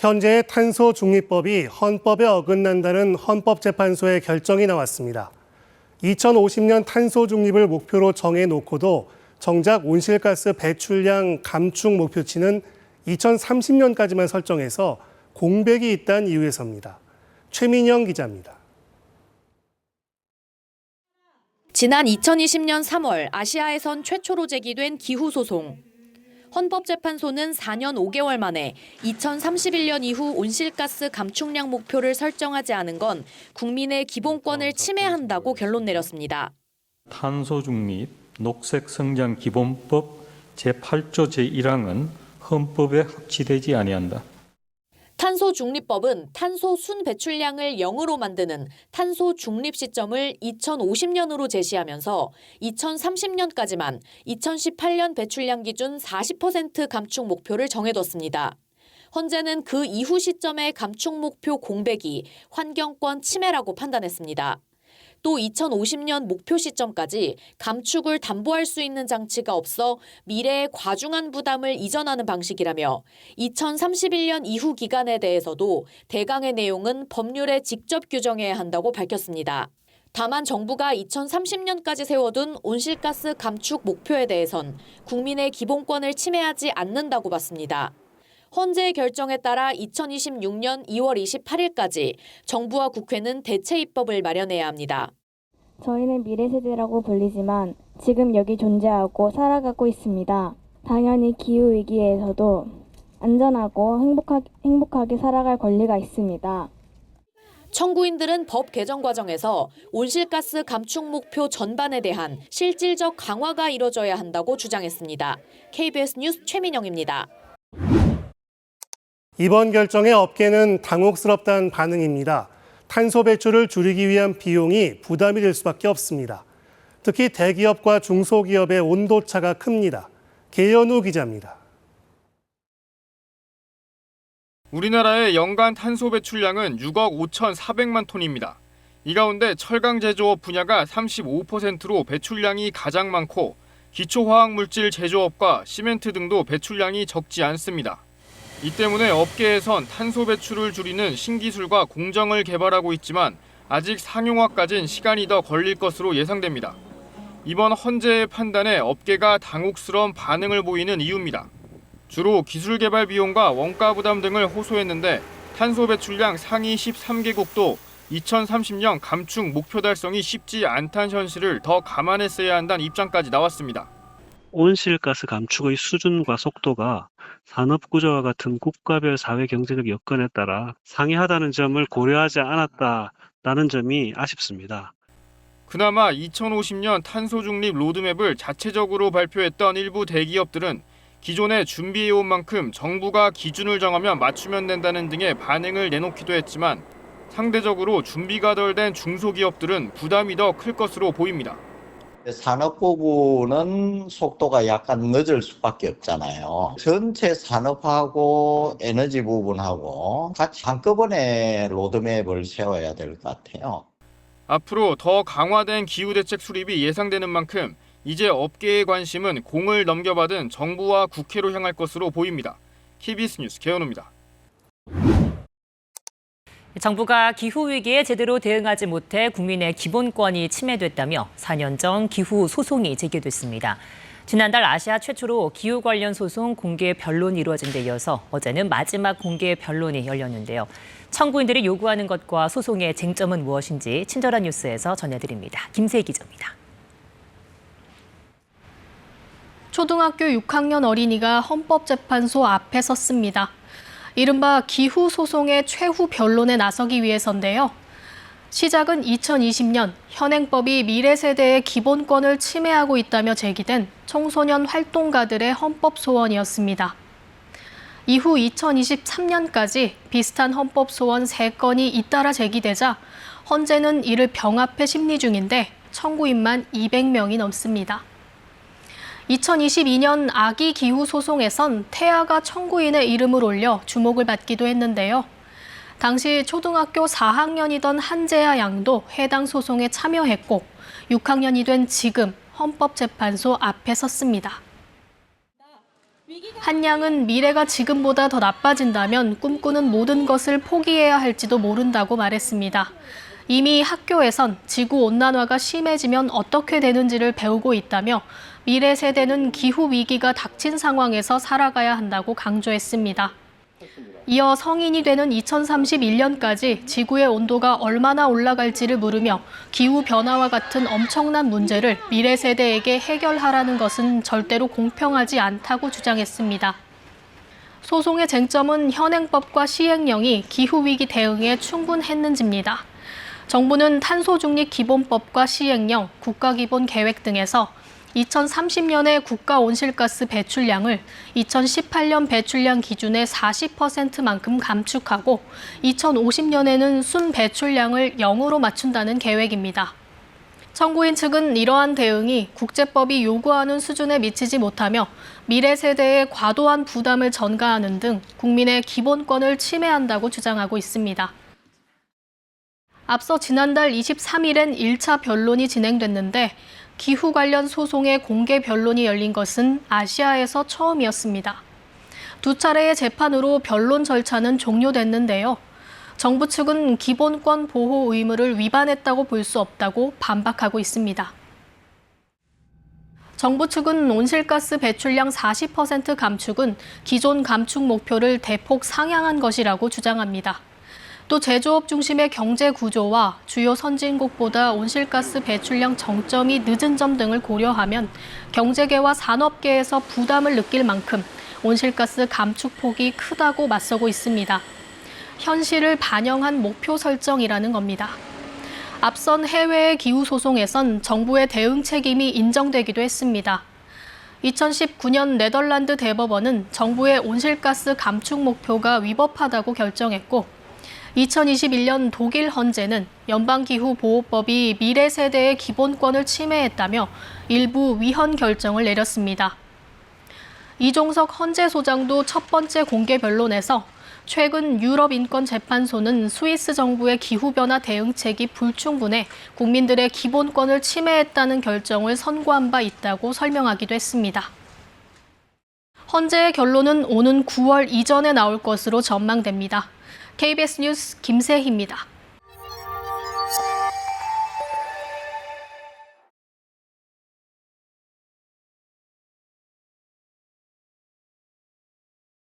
현재의 탄소 중립법이 헌법에 어긋난다는 헌법재판소의 결정이 나왔습니다. 2050년 탄소 중립을 목표로 정해놓고도 정작 온실가스 배출량 감축 목표치는 2030년까지만 설정해서 공백이 있다는 이유에서입니다. 최민영 기자입니다. 지난 2020년 3월 아시아에선 최초로 제기된 기후소송. 헌법재판소는 4년 5개월 만에 2031년 이후 온실가스 감축량 목표를 설정하지 않은 건 국민의 기본권을 침해한다고 결론 내렸습니다. 탄소 중립, 녹색 성장 기본법 제8조 제1항은 헌법에 합치되지 아니한다. 탄소 중립법은 탄소 순 배출량을 0으로 만드는 탄소 중립 시점을 2050년으로 제시하면서 2030년까지만 2018년 배출량 기준 40% 감축 목표를 정해뒀습니다. 헌재는 그 이후 시점의 감축 목표 공백이 환경권 침해라고 판단했습니다. 또 2050년 목표 시점까지 감축을 담보할 수 있는 장치가 없어 미래의 과중한 부담을 이전하는 방식이라며 2031년 이후 기간에 대해서도 대강의 내용은 법률에 직접 규정해야 한다고 밝혔습니다. 다만 정부가 2030년까지 세워둔 온실가스 감축 목표에 대해선 국민의 기본권을 침해하지 않는다고 봤습니다. 헌재의 결정에 따라 2026년 2월 28일까지 정부와 국회는 대체 입법을 마련해야 합니다. 저희는 미래세대라고 불리지만 지금 여기 존재하고 살아가고 있습니다. 당연히 기후위기에서도 안전하고 행복하게 살아갈 권리가 있습니다. 청구인들은 법 개정 과정에서 온실가스 감축 목표 전반에 대한 실질적 강화가 이뤄져야 한다고 주장했습니다. KBS 뉴스 최민영입니다. 이번 결정에 업계는 당혹스럽다는 반응입니다. 탄소 배출을 줄이기 위한 비용이 부담이 될 수밖에 없습니다. 특히 대기업과 중소기업의 온도차가 큽니다. 계현우 기자입니다. 우리나라의 연간 탄소 배출량은 6억 5,400만 톤입니다. 이 가운데 철강 제조업 분야가 35%로 배출량이 가장 많고 기초화학물질 제조업과 시멘트 등도 배출량이 적지 않습니다. 이 때문에 업계에선 탄소 배출을 줄이는 신기술과 공정을 개발하고 있지만 아직 상용화까지는 시간이 더 걸릴 것으로 예상됩니다. 이번 헌재의 판단에 업계가 당혹스러운 반응을 보이는 이유입니다. 주로 기술 개발 비용과 원가 부담 등을 호소했는데 탄소 배출량 상위 13개국도 2030년 감축 목표 달성이 쉽지 않다는 현실을 더 감안했어야 한다는 입장까지 나왔습니다. 온실가스 감축의 수준과 속도가 산업구조와 같은 국가별 사회 경제적 여건에 따라 상이하다는 점을 고려하지 않았다는 점이 아쉽습니다. 그나마 2050년 탄소 중립 로드맵을 자체적으로 발표했던 일부 대기업들은 기존에 준비해온 만큼 정부가 기준을 정하면 맞추면 된다는 등의 반응을 내놓기도 했지만 상대적으로 준비가 덜 된 중소기업들은 부담이 더 클 것으로 보입니다. 산업 부분은 속도가 약간 늦을 수밖에 없잖아요. 전체 산업하고 에너지 부분하고 같이 한꺼번에 로드맵을 세워야 될 것 같아요. 앞으로 더 강화된 기후대책 수립이 예상되는 만큼 이제 업계의 관심은 공을 넘겨받은 정부와 국회로 향할 것으로 보입니다. KBS 뉴스 계현우입니다. 정부가 기후위기에 제대로 대응하지 못해 국민의 기본권이 침해됐다며 4년 전 기후 소송이 제기됐습니다. 지난달 아시아 최초로 기후 관련 소송 공개 변론이 이루어진 데 이어서 어제는 마지막 공개 변론이 열렸는데요. 청구인들이 요구하는 것과 소송의 쟁점은 무엇인지 친절한 뉴스에서 전해드립니다. 김세희 기자입니다. 초등학교 6학년 어린이가 헌법재판소 앞에 섰습니다. 이른바 기후소송의 최후 변론에 나서기 위해서인데요. 시작은 2020년 현행법이 미래 세대의 기본권을 침해하고 있다며 제기된 청소년 활동가들의 헌법 소원이었습니다. 이후 2023년까지 비슷한 헌법 소원 3건이 잇따라 제기되자 헌재는 이를 병합해 심리 중인데 청구인만 200명이 넘습니다. 2022년 아기 기후 소송에선 태아가 청구인의 이름을 올려 주목을 받기도 했는데요. 당시 초등학교 4학년이던 한재아 양도 해당 소송에 참여했고 6학년이 된 지금 헌법재판소 앞에 섰습니다. 한 양은 미래가 지금보다 더 나빠진다면 꿈꾸는 모든 것을 포기해야 할지도 모른다고 말했습니다. 이미 학교에선 지구온난화가 심해지면 어떻게 되는지를 배우고 있다며 미래 세대는 기후위기가 닥친 상황에서 살아가야 한다고 강조했습니다. 이어 성인이 되는 2031년까지 지구의 온도가 얼마나 올라갈지를 물으며 기후변화와 같은 엄청난 문제를 미래 세대에게 해결하라는 것은 절대로 공평하지 않다고 주장했습니다. 소송의 쟁점은 현행법과 시행령이 기후위기 대응에 충분했는지입니다. 정부는 탄소중립기본법과 시행령, 국가기본계획 등에서 2030년의 국가 온실가스 배출량을 2018년 배출량 기준의 40%만큼 감축하고 2050년에는 순 배출량을 0으로 맞춘다는 계획입니다. 청구인 측은 이러한 대응이 국제법이 요구하는 수준에 미치지 못하며 미래 세대에 과도한 부담을 전가하는 등 국민의 기본권을 침해한다고 주장하고 있습니다. 앞서 지난달 23일엔 1차 변론이 진행됐는데 기후 관련 소송의 공개 변론이 열린 것은 아시아에서 처음이었습니다. 두 차례의 재판으로 변론 절차는 종료됐는데요. 정부 측은 기본권 보호 의무를 위반했다고 볼 수 없다고 반박하고 있습니다. 정부 측은 온실가스 배출량 40% 감축은 기존 감축 목표를 대폭 상향한 것이라고 주장합니다. 또 제조업 중심의 경제 구조와 주요 선진국보다 온실가스 배출량 정점이 늦은 점 등을 고려하면 경제계와 산업계에서 부담을 느낄 만큼 온실가스 감축폭이 크다고 맞서고 있습니다. 현실을 반영한 목표 설정이라는 겁니다. 앞선 해외의 기후 소송에선 정부의 대응 책임이 인정되기도 했습니다. 2019년 네덜란드 대법원은 정부의 온실가스 감축 목표가 위법하다고 결정했고 2021년 독일 헌재는 연방기후보호법이 미래 세대의 기본권을 침해했다며 일부 위헌 결정을 내렸습니다. 이종석 헌재소장도 첫 번째 공개 변론에서 최근 유럽인권재판소는 스위스 정부의 기후변화 대응책이 불충분해 국민들의 기본권을 침해했다는 결정을 선고한 바 있다고 설명하기도 했습니다. 헌재의 결론은 오는 9월 이전에 나올 것으로 전망됩니다. KBS 뉴스 김세희입니다.